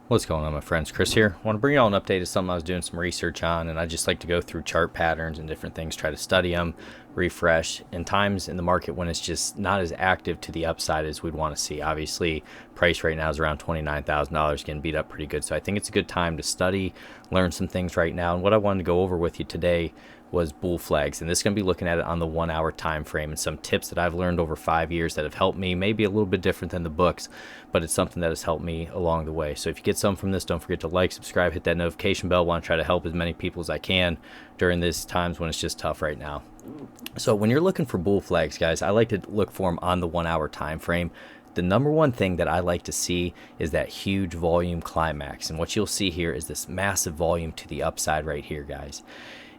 What's going on, my friends? Chris here. I want to bring you all an update of something I was doing some research on, and I just like to go through chart patterns and different things, try to study them, refresh, in times in the market when it's just not as active to the upside as we'd want to see. Obviously, price right now is around $29,000, getting beat up pretty good, so I think it's a good time to study, learn some things right now. And what I wanted to go over with you today was bull flags, and this is going to be looking at it on the 1 hour time frame and some tips that I've learned over 5 years that have helped me, maybe a little bit different than the books, but it's something that has helped me along the way. So if you get some from this, don't forget to like, subscribe, hit that notification bell. I want to try to help as many people as I can during these times when it's just tough right now. So when you're looking for bull flags, guys, I like to look for them on the 1 hour time frame. The number one thing that I like to see is that huge volume climax, and what you'll see here is this massive volume to the upside right here, guys.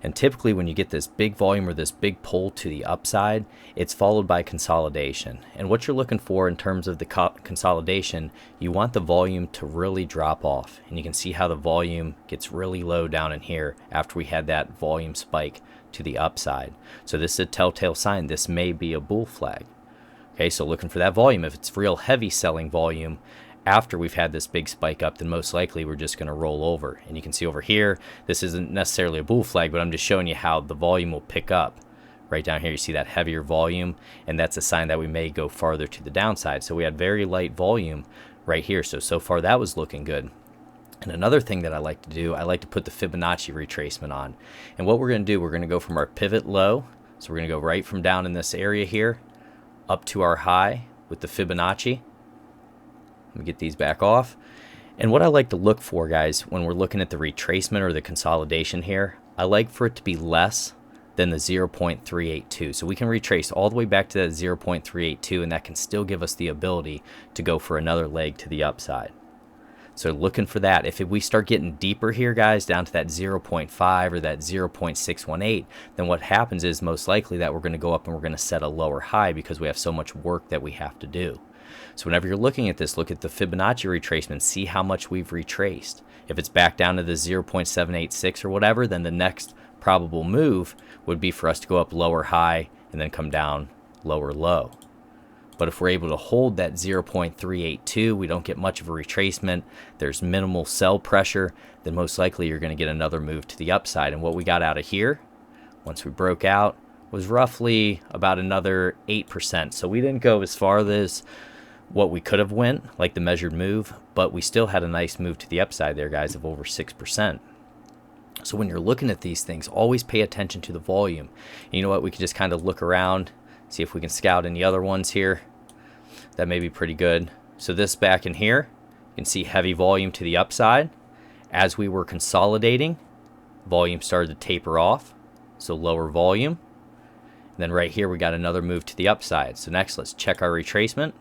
And typically when you get this big volume or this big pull to the upside, it's followed by consolidation. And what you're looking for in terms of the consolidation, you want the volume to really drop off. And you can see how the volume gets really low down in here after we had that volume spike to the upside. So this is a telltale sign this may be a bull flag. Okay, so looking for that volume. If it's real heavy selling volume after we've had this big spike up, then most likely we're just going to roll over. And you can see over here, this isn't necessarily a bull flag, but I'm just showing you how the volume will pick up. Right down here, you see that heavier volume, and that's a sign that we may go farther to the downside. So we had very light volume right here. So far that was looking good. And another thing that I like to do, I like to put the Fibonacci retracement on. And what we're going to do, we're going to go from our pivot low. So we're going to go right from down in this area here up to our high with the Fibonacci. Let me get these back off. And what I like to look for, guys, when we're looking at the retracement or the consolidation here, I like for it to be less than the 0.382. So we can retrace all the way back to that 0.382, and that can still give us the ability to go for another leg to the upside. So looking for that. If we start getting deeper here, guys, down to that 0.5 or that 0.618, then what happens is most likely that we're going to go up and we're going to set a lower high because we have so much work that we have to do. So whenever you're looking at this, look at the Fibonacci retracement, see how much we've retraced. If it's back down to the 0.786 or whatever, then the next probable move would be for us to go up lower high and then come down lower low. But if we're able to hold that 0.382, we don't get much of a retracement, there's minimal sell pressure, then most likely you're going to get another move to the upside. And what we got out of here, once we broke out, was roughly about another 8%. So we didn't go as far as what we could have went, like the measured move, but we still had a nice move to the upside there, guys, of over 6%. So when you're looking at these things, always pay attention to the volume. And you know what? We can just kind of look around, see if we can scout any other ones here. That may be pretty good. So this back in here, you can see heavy volume to the upside. As we were consolidating, volume started to taper off, so lower volume. And then right here, we got another move to the upside. So next, let's check our retracement.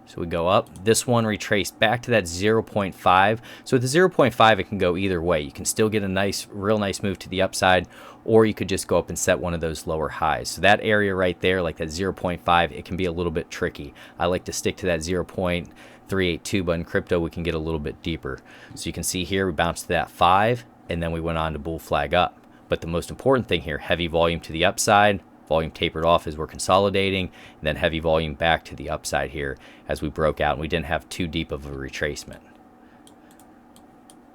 So we go up. This one retraced back to that 0.5. So with the 0.5, it can go either way. You can still get a nice, real nice move to the upside, or you could just go up and set one of those lower highs. So that area right there, like that 0.5, it can be a little bit tricky. I like to stick to that 0.382, but in crypto, we can get a little bit deeper. So you can see here, we bounced to that 5, and then we went on to bull flag up. But the most important thing here, heavy volume to the upside, volume tapered off as we're consolidating, and then heavy volume back to the upside here as we broke out, and we didn't have too deep of a retracement.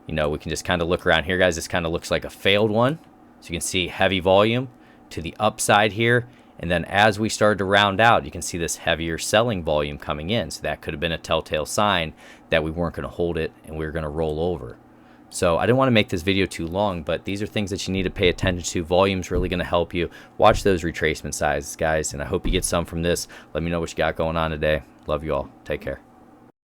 You know, we can just kind of look around here, guys. This kind of looks like a failed one. So you can see heavy volume to the upside here, and then as we started to round out, you can see this heavier selling volume coming in. So that could have been a telltale sign that we weren't going to hold it and we were going to roll over. So I didn't want to make this video too long, but these are things that you need to pay attention to. Volume's really going to help you. Watch those retracement sizes, guys, and I hope you get some from this. Let me know what you got going on today. Love you all. Take care.